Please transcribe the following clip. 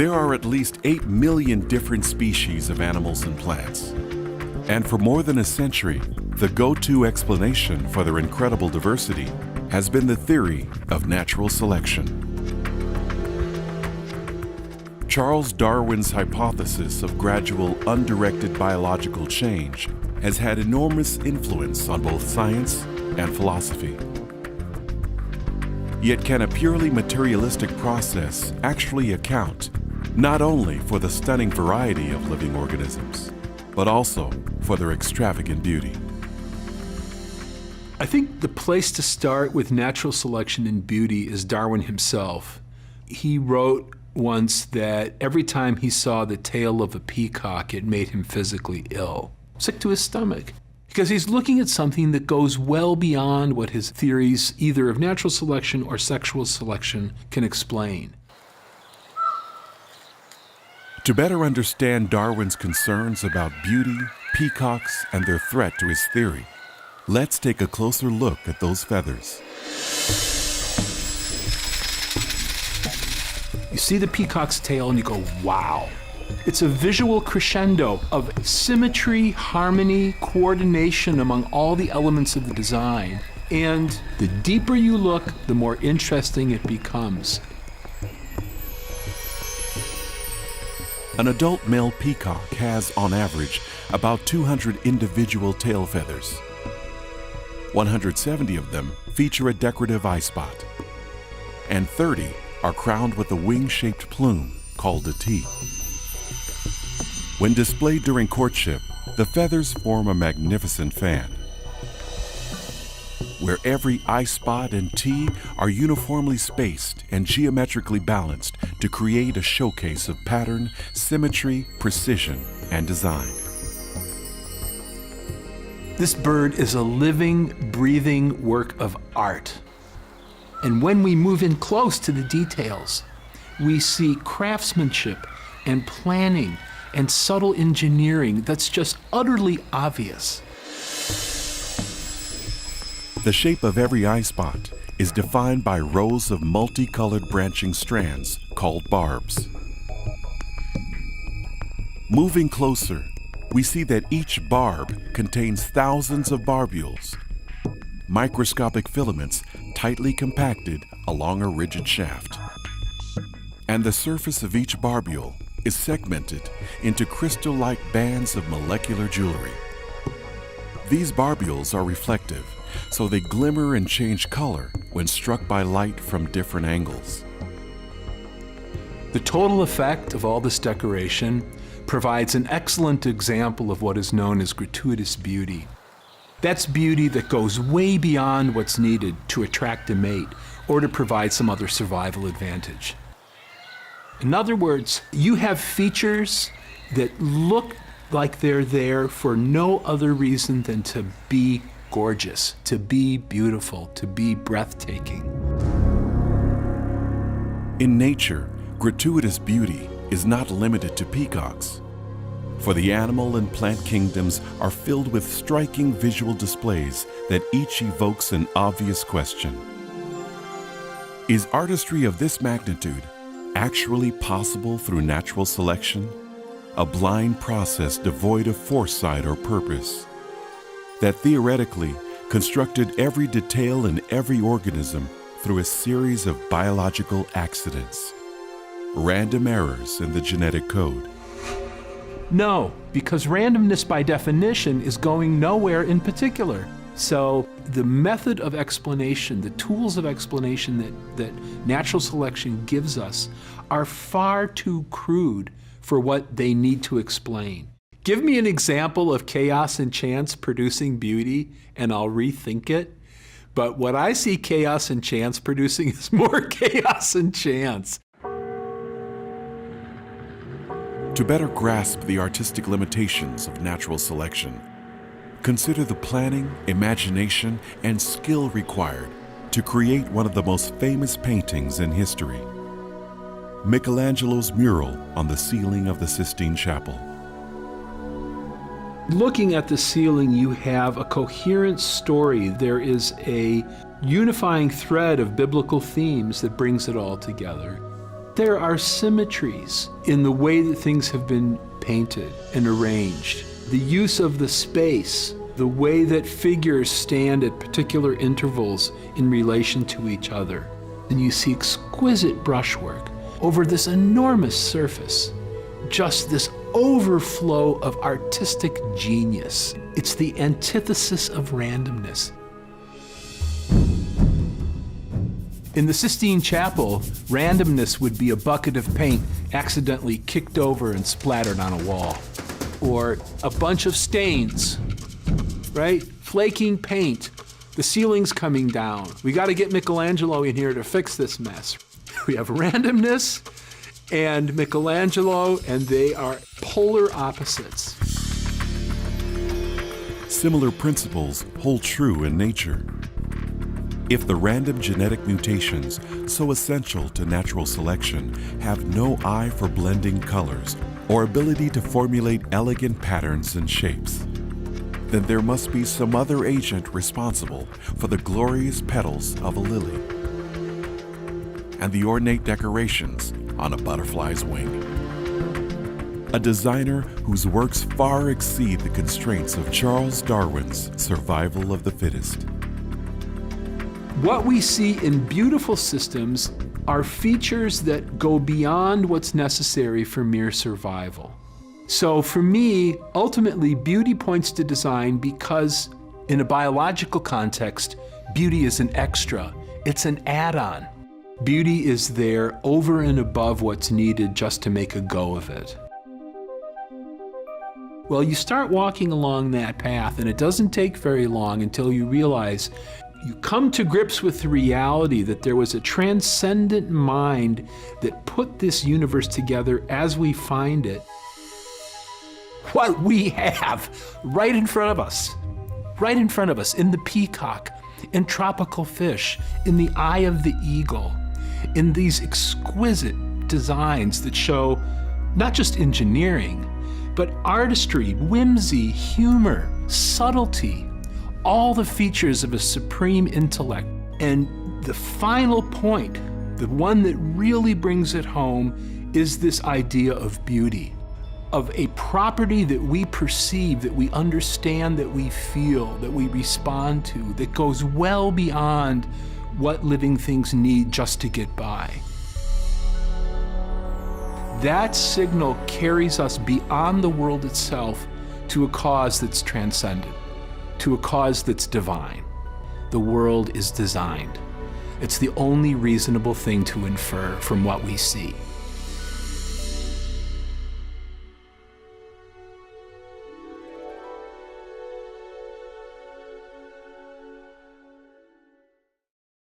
There are at least 8 million different species of animals and plants. And for more than a century, the go-to explanation for their incredible diversity has been the theory of natural selection. Charles Darwin's hypothesis of gradual, undirected biological change has had enormous influence on both science and philosophy. Yet can a purely materialistic process actually account not only for the stunning variety of living organisms, but also for their extravagant beauty? I think the place to start with natural selection and beauty is Darwin himself. He wrote once that every time he saw the tail of a peacock, it made him physically ill, sick to his stomach, because he's looking at something that goes well beyond what his theories, either of natural selection or sexual selection, can explain. To better understand Darwin's concerns about beauty, peacocks, and their threat to his theory, let's take a closer look at those feathers. You see the peacock's tail and you go, wow. It's a visual crescendo of symmetry, harmony, coordination among all the elements of the design. And the deeper you look, the more interesting it becomes. An adult male peacock has, on average, about 200 individual tail feathers. 170 of them feature a decorative eye spot, and 30 are crowned with a wing-shaped plume called a T. When displayed during courtship, the feathers form a magnificent fan, where every eye spot and T are uniformly spaced and geometrically balanced to create a showcase of pattern, symmetry, precision, and design. This bird is a living, breathing work of art. And when we move in close to the details, we see craftsmanship and planning and subtle engineering that's just utterly obvious. The shape of every eye spot is defined by rows of multicolored branching strands called barbs. Moving closer, we see that each barb contains thousands of barbules, microscopic filaments tightly compacted along a rigid shaft. And the surface of each barbule is segmented into crystal-like bands of molecular jewelry. These barbules are reflective, so they glimmer and change color when struck by light from different angles. The total effect of all this decoration provides an excellent example of what is known as gratuitous beauty. That's beauty that goes way beyond what's needed to attract a mate or to provide some other survival advantage. In other words, you have features that look like they're there for no other reason than to be gorgeous, to be beautiful, to be breathtaking. In nature, gratuitous beauty is not limited to peacocks, for the animal and plant kingdoms are filled with striking visual displays that each evokes an obvious question. Is artistry of this magnitude actually possible through natural selection, a blind process devoid of foresight or purpose, that theoretically constructed every detail in every organism through a series of biological accidents, random errors in the genetic code? No, because randomness by definition is going nowhere in particular. So the method of explanation, the tools of explanation that natural selection gives us are far too crude for what they need to explain. Give me an example of chaos and chance producing beauty, and I'll rethink it. But what I see chaos and chance producing is more chaos and chance. To better grasp the artistic limitations of natural selection, consider the planning, imagination, and skill required to create one of the most famous paintings in history, Michelangelo's mural on the ceiling of the Sistine Chapel. Looking at the ceiling, you have a coherent story. There is a unifying thread of biblical themes that brings it all together. There are symmetries in the way that things have been painted and arranged. The use of the space, the way that figures stand at particular intervals in relation to each other. And you see exquisite brushwork over this enormous surface. Just this overflow of artistic genius. It's the antithesis of randomness. In the Sistine Chapel, randomness would be a bucket of paint accidentally kicked over and splattered on a wall. Or a bunch of stains, right? Flaking paint, the ceiling's coming down. We got to get Michelangelo in here to fix this mess. We have randomness and Michelangelo, and they are polar opposites. Similar principles hold true in nature. If the random genetic mutations so essential to natural selection have no eye for blending colors or ability to formulate elegant patterns and shapes, then there must be some other agent responsible for the glorious petals of a lily and the ornate decorations on a butterfly's wing. A designer whose works far exceed the constraints of Charles Darwin's survival of the fittest. What we see in beautiful systems are features that go beyond what's necessary for mere survival. So for me, ultimately, beauty points to design because in a biological context, beauty is an extra. It's an add-on. Beauty is there over and above what's needed just to make a go of it. Well, you start walking along that path, and it doesn't take very long until you realize you come to grips with the reality that there was a transcendent mind that put this universe together as we find it. What we have right in front of us in the peacock, in tropical fish, in the eye of the eagle, in these exquisite designs that show not just engineering, but artistry, whimsy, humor, subtlety, all the features of a supreme intellect. And the final point, the one that really brings it home, is this idea of beauty, of a property that we perceive, that we understand, that we feel, that we respond to, that goes well beyond what living things need just to get by. That signal carries us beyond the world itself to a cause that's transcendent, to a cause that's divine. The world is designed. It's the only reasonable thing to infer from what we see.